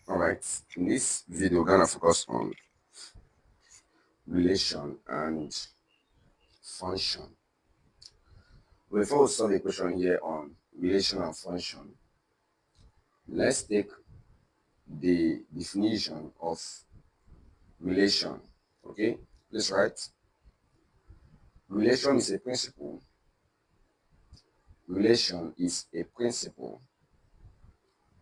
Alright, in this video, we're gonna focus on relation and function. Before we solve a question here on relation and function, let's take the definition of relation. Okay, let's write. Relation is a principle. Relation is a principle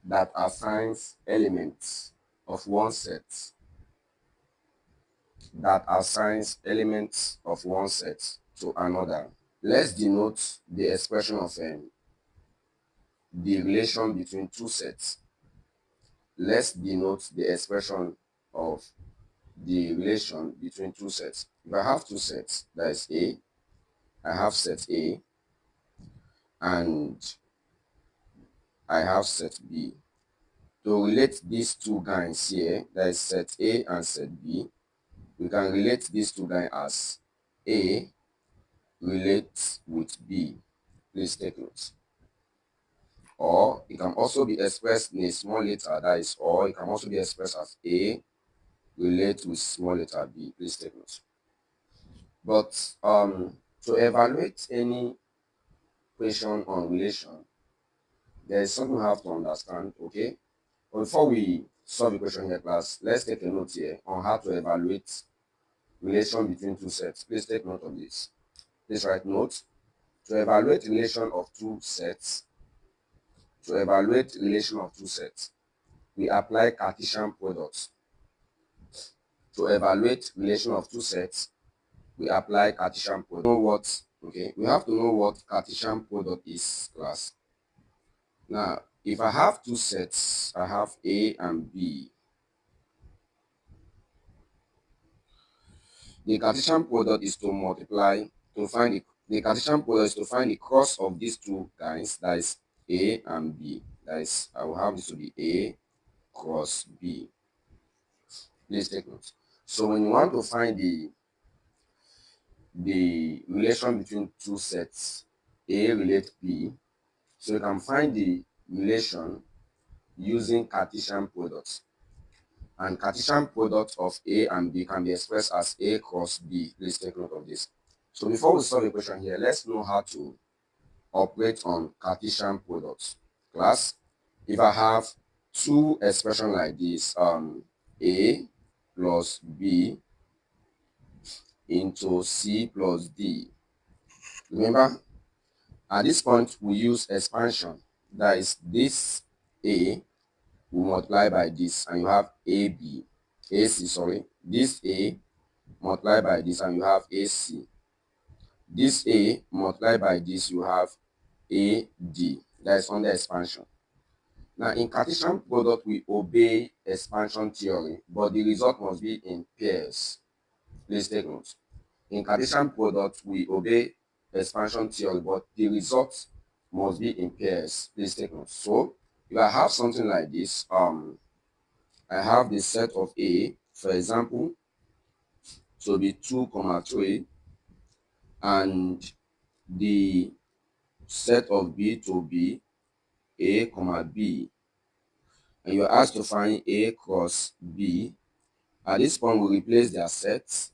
that assigns elements of one set to another. Let's denote the expression of the relation between two sets. Let's denote the expression of the relation between two sets. If I have two sets, that is A, I have set A and I have set B. To relate these two guys here, that is set A and set B, we can relate these two guys as A relates with B. Please take note. Or it can also be expressed in a small letter, that is, or it can also be expressed as A relate with small letter B. Please take note. But to evaluate any question on relation, there is something we have to understand, okay? But before we solve the question here, class, let's take a note here on how to evaluate relation between two sets. Please take note of this. Please write note. To evaluate relation of two sets, we apply Cartesian products. To evaluate relation of two sets, we apply Cartesian product. Know what? Okay, we have to know what Cartesian product is, class. Now, if I have two sets, I have A and B. The Cartesian product is to multiply to find the Cartesian product is to find the cross of these two guys, that is A and B. That is, I will have this to be A cross B. Please take note. So when you want to find the relation between two sets, A relate B, so you can find the relation using Cartesian products. And Cartesian product of A and B can be expressed as A cross B. Please take note of this. So before we solve the question here, let's know how to operate on Cartesian products. Class, if I have two expressions like this, A plus B into C plus D. Remember, at this point, we use expansion. That is, this A will multiply by this, and you have this A multiply by this, and you have AC. This A multiply by this, you have AD. That is under expansion. Now, in Cartesian product, we obey expansion theory, but the result must be in pairs. Please take note. In Cartesian product, we obey expansion theory, but the result must be in pairs. Please take note. So, if I have something like this, I have the set of A, for example, to be 2, 3, and the set of B to be A, B, and you're asked to find A cross B. At this point, we replace their sets.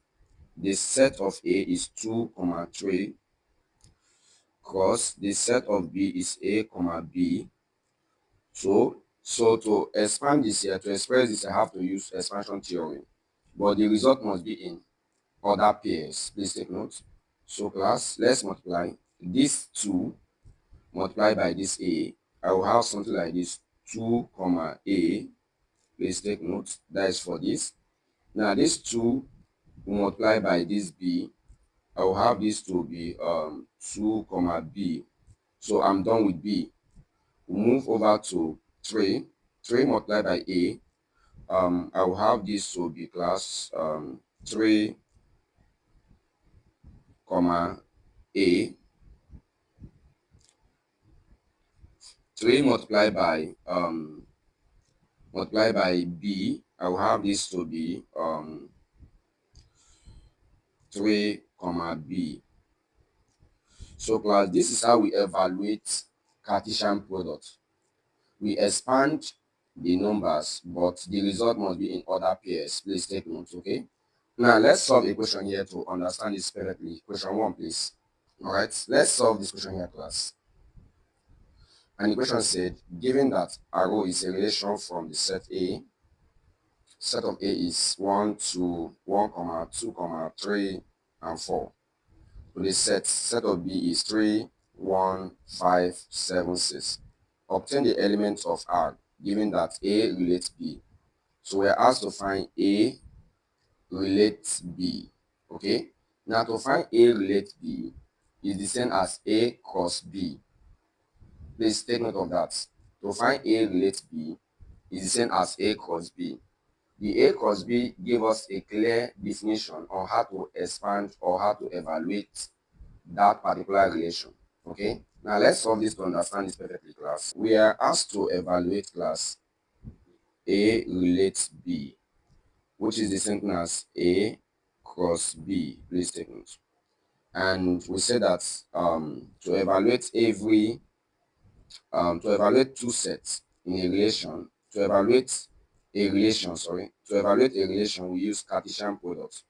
The set of A is 2, 3, cross the set of B is A, B. So to expand this here, to express this, I have to use expansion theory. But the result must be in other pairs. Please take note. So class, let's multiply this 2 multiply by this A. I will have something like this 2, A. Please take note. That is for this. Now this 2 will multiply by this B. I will have this to be 2, B. So I'm done with B. We'll move over to 3. 3 multiplied by A. I will have this to be class 3, A. 3 multiplied by B. I will have this to be 3, B. So class, this is how we evaluate Cartesian product. We expand the numbers, but the result must be in other pairs. Please take note, okay? Now, let's solve a question here to understand this perfectly. Question 1, please. All right, let's solve this question here, class. And the question said, given that a row is a relation from the set A, set of A is 1, 2, 1, 2, 3, and 4. So the set of B is 3, 1, 5, 7, 6. Obtain the elements of R, given that A relates B. So we're asked to find A relates B. Okay? Now to find A relates B is the same as A cross B. Please take note of that. To find A relates B is the same as A cross B. The A cross B gave us a clear definition on how to expand or how to evaluate that particular relation. Okay? Now let's solve this to understand this perfectly, class. We are asked to evaluate, class, A relates B, which is the same thing as A cross B. Please take note. And we say that to evaluate two sets in a relation, to evaluate a relation, we use Cartesian product.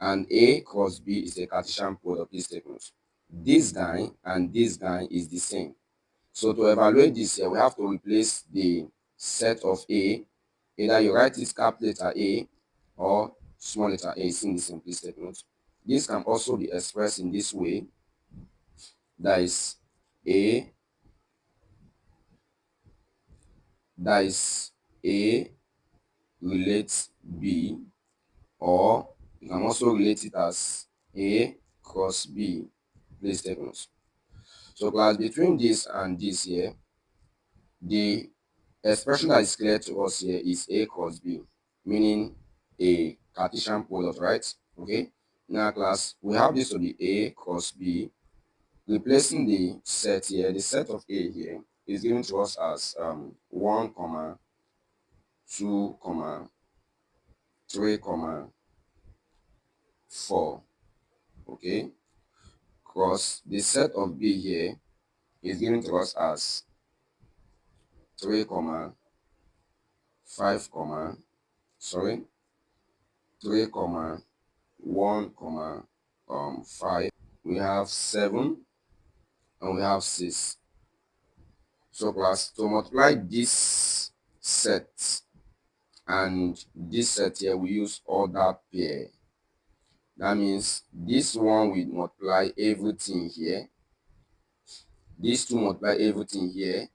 And A cross B is a Cartesian product. Please take note. This guy and this guy is the same. So to evaluate this here, we have to replace the set of A. Either you write it cap letter A or small letter A. It's in the same. Please take note. This can also be expressed in this way. That is A. That is A relates B, or you can also relate it as A cross B. Please take note. So class, between this and this here, the expression that is clear to us here is A cross B, meaning a Cartesian product, right? Okay. Now class, we have this to be A cross B. Replacing the set here, the set of A here is given to us as 1, 2, 3, 4. Okay. Cross the set of B here is given to us as 3, 5, 3, 1, 5. We have 7 and we have 6. So class, to multiply this set and this set here, we use order pair. That means this one will multiply everything here. These two multiply everything here.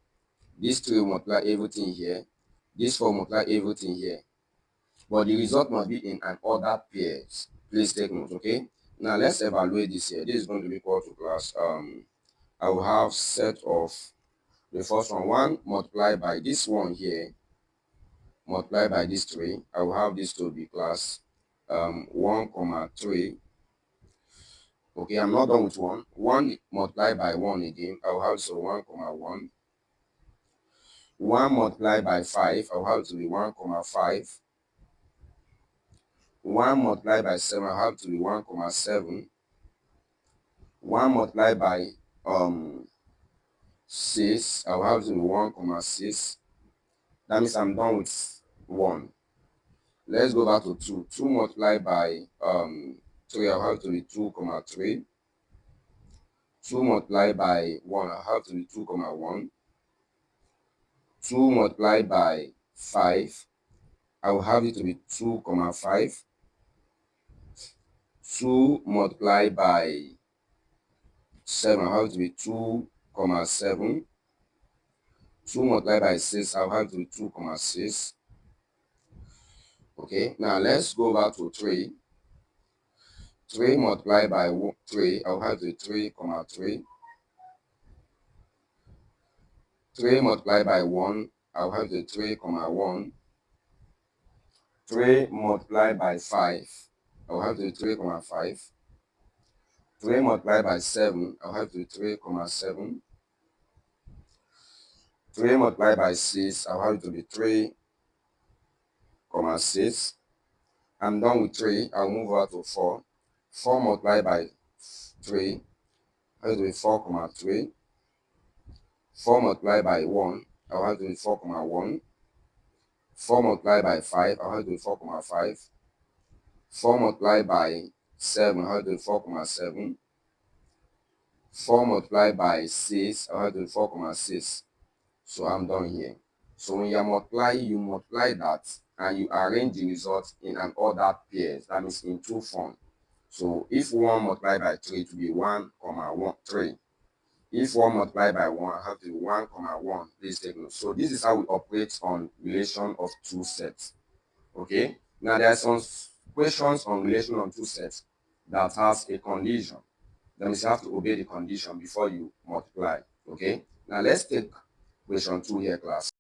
These three multiply everything here. This four multiply everything here. But the result must be in an order pairs. Please take note, okay? Now let's evaluate this here. This is going to be equal to class. I will have set of the first one multiplied by this one here, multiplied by this 3. I will have this to be class 1, 3. Okay, I'm not done with 1. 1 multiplied by 1 again. I will have so 1, 1. 1 multiplied by 5. I will have to be 1, 5. 1 multiplied by 7. I will have to be 1, 7. 1 multiplied by 6. I will have to be 1, 6. That means I'm done with 1. Let's go back to 2. 2 multiplied by 3, I'll have to be 2, 3. 2 multiplied by 1, I'll have to be 2, 1. 2 multiplied by 5, I will have it to be 2, 5. 2 multiplied by 7, I'll have it to be 2, 7. 2 multiplied by 6, I'll have it to be 2, 6. Okay, now let's go back to 3. 3 multiplied by 3, I'll have to be 3, 3. 3 multiplied by 1, I'll have to be 3, 1. 3 multiplied by 5, I'll have to be 3, 5. 3 multiplied by 7, I'll have to be 3, 7. 3 multiplied by 6, I'll have to be 3, 6. I'm done with 3. I'll move over to 4. 4 multiplied by 3, I'll have to be 4, 3. 4 multiplied by 1, I'll have to be 4, 1. 4 multiplied by 5, 124,5. 4 multiplied by 7, 124,7. 4 multiplied by 6, 124,6. So I'm done here. So when you are multiplying, you multiply that and you arrange the result in an ordered pairs. That means in two forms. So if 1 multiplied by 3, it will be 1, 1, 3. If 1 multiplied by 1, I have to be 1, 1. Please take note. So this is how we operate on relation of two sets. Okay. Now there are some questions on relation of two sets that has a condition. That means you have to obey the condition before you multiply. Okay. Now let's take question 2 here, class.